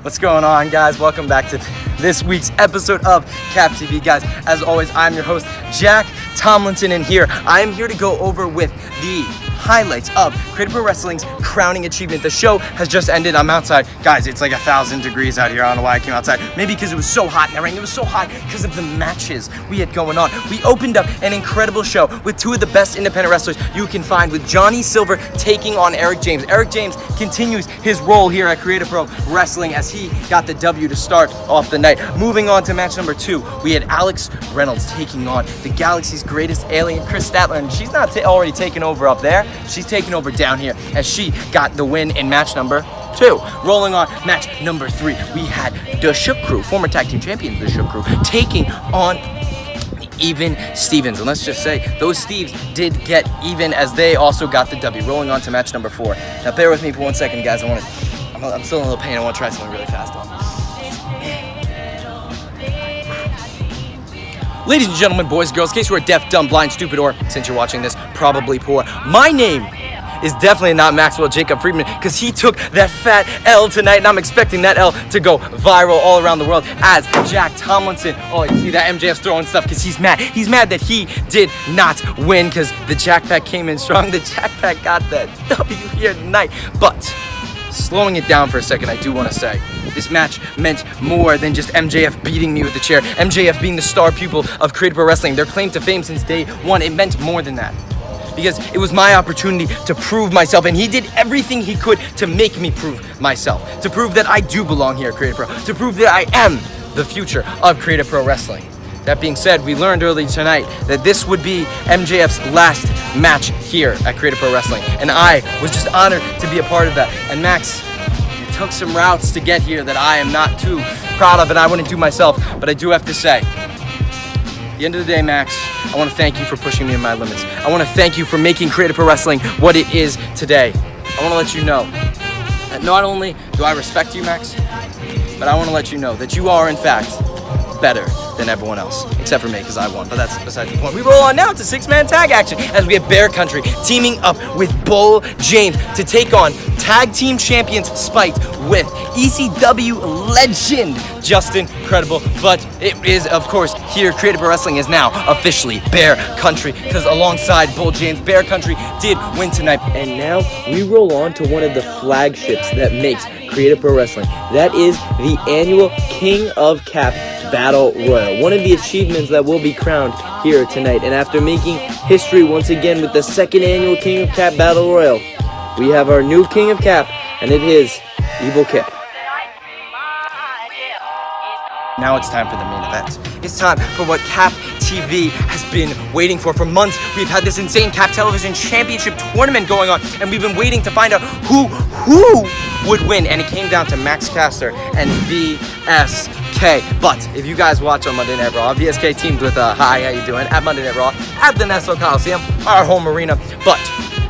What's going on, guys? Welcome back to this week's episode of Cap TV. Guys, as always, I'm your host, Jack Tomlinson, and here I am here to go over with the highlights of Creative Pro Wrestling's crowning achievement. The show has just ended. I'm outside. Guys, it's like 1,000 degrees out here. I don't know why I came outside. Maybe because it was so hot in the ring. It was so hot because of the matches we had going on. We opened up an incredible show with two of the best independent wrestlers you can find, with Johnny Silver taking on Eric James. Eric James continues his role here at Creative Pro Wrestling as he got the W to start off the night. Moving on to match number 2, we had Alex Reynolds taking on the Galaxy's greatest alien, Chris Statler, and she's not already taken over up there. She's taking over down here as she got the win in match number 2. Rolling on match number 3, we had the Shook Crew, former tag team champions, the Shook Crew, taking on Even Stevens. And let's just say those Steves did get even as they also got the W. Rolling on to match number 4. Now bear with me for 1 second, guys. I'm still in a little pain. I want to try something really fast on. Ladies and gentlemen, boys and girls, in case you are deaf, dumb, blind, stupid, or, since you're watching this, probably poor, my name is definitely not Maxwell Jacob Friedman, because he took that fat L tonight, and I'm expecting that L to go viral all around the world as Jack Tomlinson. Oh, you see that MJF's throwing stuff because he's mad. He's mad that he did not win because the Jack Pack came in strong. The Jack Pack got that W here tonight. But slowing it down for a second, I do want to say this match meant more than just MJF beating me with the chair. MJF being the star pupil of Creative Pro Wrestling, their claim to fame since day one. It meant more than that, because it was my opportunity to prove myself, and he did everything he could to make me prove myself, to prove that I do belong here at Creative Pro, to prove that I am the future of Creative Pro Wrestling. That being said, we learned early tonight that this would be MJF's last match here at Creative Pro Wrestling, and I was just honored to be a part of that. And Max, you took some routes to get here that I am not too proud of, and I wouldn't do myself, but I do have to say, at the end of the day, Max, I want to thank you for pushing me in my limits. I want to thank you for making Creative Pro Wrestling what it is today. I want to let you know that not only do I respect you, Max, but I want to let you know that you are, in fact, better than everyone else, except for me, because I won, but that's besides the point. We roll on now to 6-man tag action as we have Bear Country teaming up with Bull James to take on tag team champions Spite with ECW legend Justin Credible. But it is, of course, here Creative Pro Wrestling is now officially Bear Country, because alongside Bull James, Bear Country did win tonight. And now we roll on to one of the flagships that makes Creative Pro Wrestling. That is the annual King of Cap Battle Royal, one of the achievements that will be crowned here tonight. And after making history once again with the 2nd annual King of Cap Battle Royal, we have our new King of Cap, and it is Evil Kip. Now it's time for the main event. It's time for what Cap TV has been waiting for months. We've had this insane Cap Television Championship tournament going on, and we've been waiting to find out who would win, and it came down to Max Caster and VSK. But if you guys watch on Monday Night Raw, VSK teamed with hi, how you doing, at Monday Night Raw at the Nassau Coliseum, our home arena. But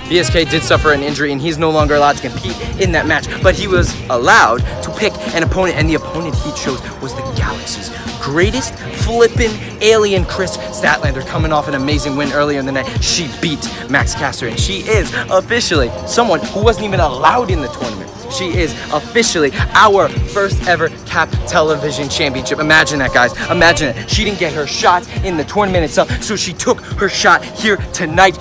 VSK did suffer an injury, and he's no longer allowed to compete in that match, but he was allowed to pick an opponent, and the opponent he chose was the Galaxy's greatest flippin' alien, Chris Statlander, coming off an amazing win earlier in the night. She beat Max Caster, and she is officially someone who wasn't even allowed in the tournament. She is officially our first ever Cap Television Championship. Imagine that, guys. Imagine it. She didn't get her shot in the tournament itself, so she took her shot here tonight.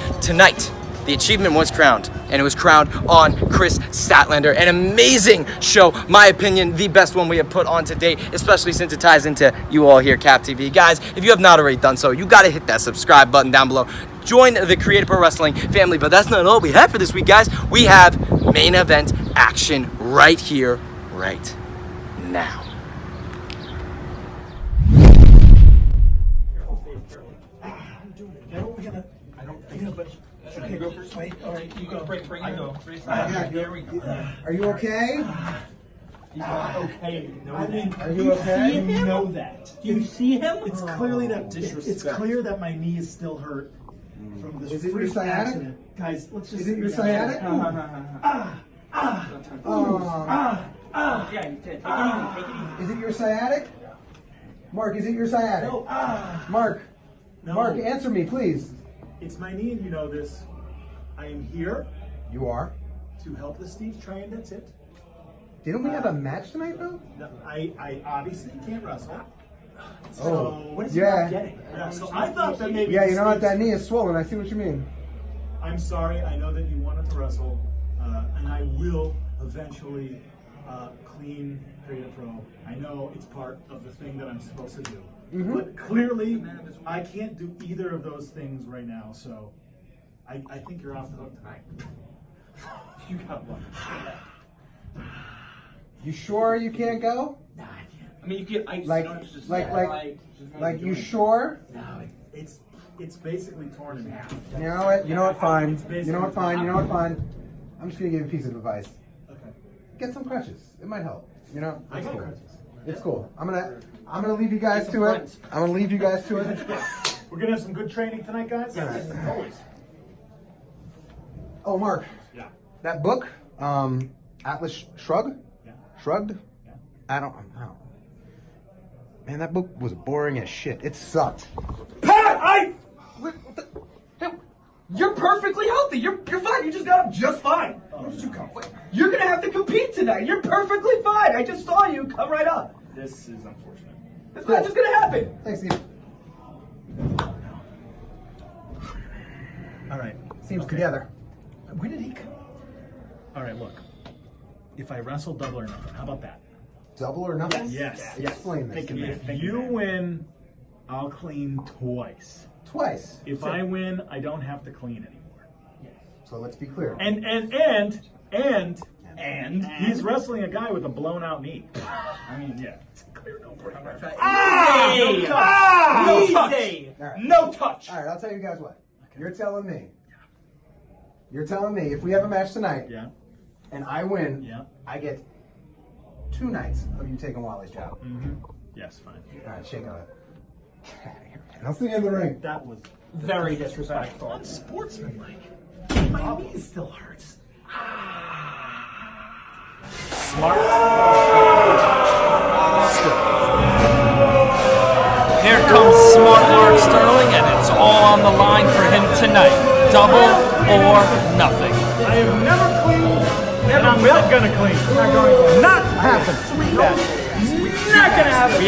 The achievement was crowned, and it was crowned on Chris Statlander. An amazing show. My opinion, the best one we have put on to date, especially since it ties into you all here, Cap TV. Guys, if you have not already done so, you got to hit that subscribe button down below. Join the Creative Pro Wrestling family, but that's not all we have for this week, guys. We have main event action right here, right now. Okay, go first. Wait, all right, you go. Bring I go. There we go. Are you okay? He's not okay. I mean, are you okay? You know that. Do you see him? It's clearly that Disrespect. it's clear that my knee is still hurt from this. Is it your sciatic? Accident. Guys, let's just. Is it your sciatic? Yeah, take it easy. Is it your sciatic? Mark, is it your sciatic? No. Mark. No. Mark, answer me, please. It's my knee, and you know this. I am here You are. to help the Steves train. That's it. Didn't we have a match tonight, though? I obviously can't wrestle. So, Oh, what is he yeah. not getting? So I thought that maybe. Yeah, you know what? That knee is swollen. I see what you mean. I'm sorry. I know that you wanted to wrestle, and I will eventually clean Creative Pro. I know it's part of the thing that I'm supposed to do, but clearly I can't do either of those things right now. So I think you're off the hook tonight. You got one. You sure you can't go? Nah, I can't. I mean, you get ice. Like, you sure? No, It's basically torn in half. You know what? You know what? Fine. You know what? Fine. You know what? Fine. I'm just gonna give you a piece of advice. Okay. Get some crutches. It might help. You know? I It's got cool. crutches. It's cool. I'm gonna leave you guys to it. I'm gonna leave you guys to it. We're gonna have some good training tonight, guys. Always. Oh, Mark. Yeah. That book, Atlas Shrugged. Yeah. Shrugged. Yeah. I don't. Man, that book was boring as shit. It sucked. Pat, you're perfectly healthy. You're fine. You just got up just fine. Where did you come from? You're gonna have to compete tonight. You're perfectly fine. I just saw you come right up. This is unfortunate. It's not just gonna happen. Thanks, Steve. All right. Seems together. Where did he come? All right, look. If I wrestle double or nothing, how about that? Double or nothing? Yes. Explain this. If you win, I'll clean twice. Twice. If I win, I don't have to clean anymore. So let's be clear. And he's wrestling a guy with a blown out knee. I mean, yeah. It's a clear no-brainer. No touch. Right. No touch. All right, I'll tell you guys what. You're telling me. You're telling me if we have a match tonight Yeah. and I win, Yeah. I get 2 nights of you taking Wally's job. Yes, fine. All right, shake on it. I'll see you in the ring. That was very disrespectful. unsportsmanlike. My knee still hurts. Smart. Here comes Smart Mark Sterling, and it's all on the line for him tonight. Double or nothing. I have never cleaned, and I'm not gonna clean. Not happen. Not gonna happen.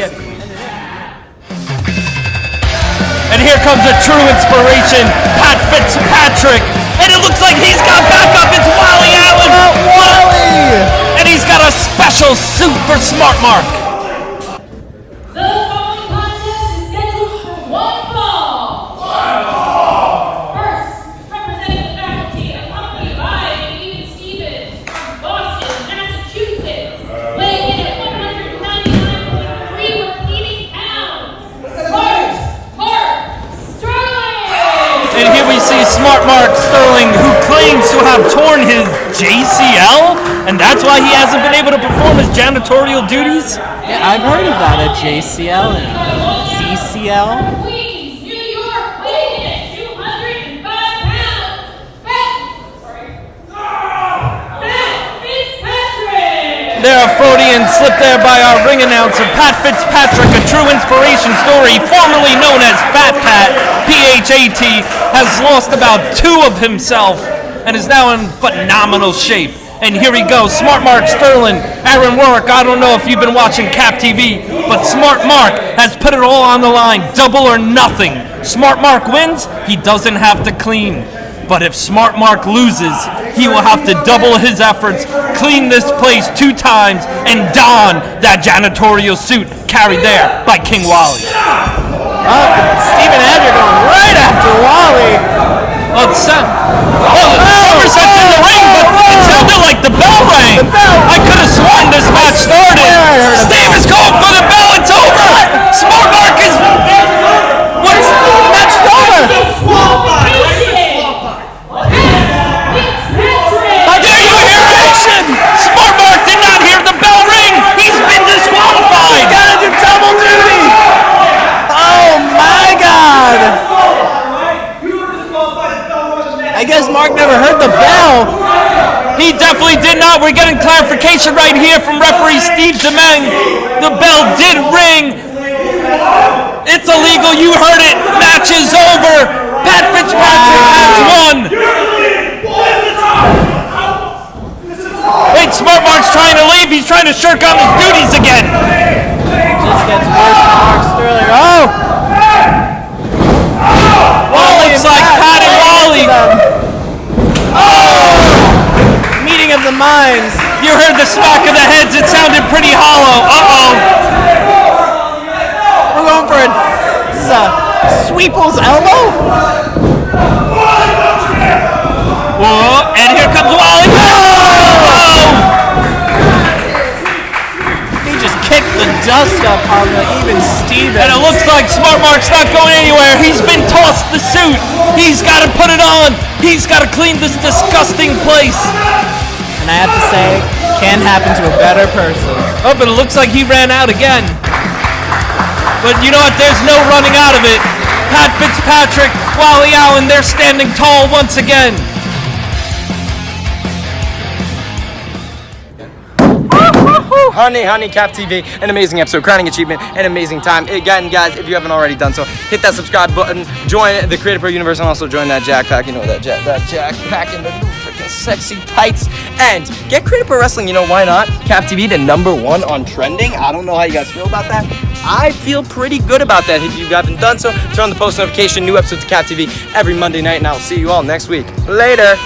And here comes a true inspiration, Pat Fitzpatrick. And it looks like he's got backup. It's Wally Allen. Wally! And he's got a special suit for Smart Mark. The following contest is scheduled for one fall. First, representing the faculty, accompanied by Ian Stevens from Boston, Massachusetts, weighing in at 199.3 repeating pounds. Smart Mark Sterling. And here we see Smart Mark Sterling, who claims to have torn his JCL, and that's why he hasn't been able to perform his janitorial duties. Yeah, I've heard of that, a JCL and a CCL. Queens, New York, weighing in at 205 pounds. Pat Fitzpatrick. There, a Freudian slip there by our ring announcer, Pat Fitzpatrick, a true inspiration story, formerly known as Fat Pat, P-H-A-T, has lost about 2 of himself and is now in phenomenal shape. And here he goes, Smart Mark Sterling, Aaron Warwick. I don't know if you've been watching Cap TV, but Smart Mark has put it all on the line, double or nothing. Smart Mark wins, he doesn't have to clean. But if Smart Mark loses, he will have to double his efforts, clean this place 2 times, and don that janitorial suit carried there by King Wally. Steven Adler going right after Wally. Somerset's in the ring, but it sounded like the bell rang. I could have sworn this match started. Steve is going for the bell. It's over. Smart Mark is. What's the match is over? How dare you hear action? Smart Mark did not hear the bell ring. He's been disqualified. He's gotta do double duty. Oh my God. I guess Mark never heard the bell. He definitely did not. We're getting clarification right here from referee Steve Demeng. The bell did ring. It's illegal. You heard it. Match is over. Pat Fitzpatrick has won. Wait, Smart Mark's trying to leave. He's he's trying to shirk on his duties again. Just gets worse for Mark Sterling. Oh! Well, looks like Pat and Wally. Meeting of the minds. You heard the smack of the heads. It sounded pretty hollow. Uh-oh. We're going for this is a Sweeple's elbow? Whoa, and here comes Wally. Oh! He just kicked the dust up on the even Stevens. And it looks like Smart Mark's not going anywhere. He's been tossed the suit. He's got to put it on. He's got to clean this disgusting place. And I have to say, can happen to a better person. Oh, but it looks like he ran out again. But you know what? There's no running out of it. Pat Fitzpatrick, Wally Allen, they're standing tall once again. Honey, Cap TV, an amazing episode, crowning achievement, an amazing time. Again, guys, if you haven't already done so, hit that subscribe button, join the Creative Pro universe, and also join that Jack Pack. You know that Jack Pack in the new freaking sexy tights. And get Creative Pro Wrestling. You know why not? Cap TV, the #1 on trending. I don't know how you guys feel about that. I feel pretty good about that. If you haven't done so, turn on the post notification. New episodes of Cap TV every Monday night, and I'll see you all next week. Later.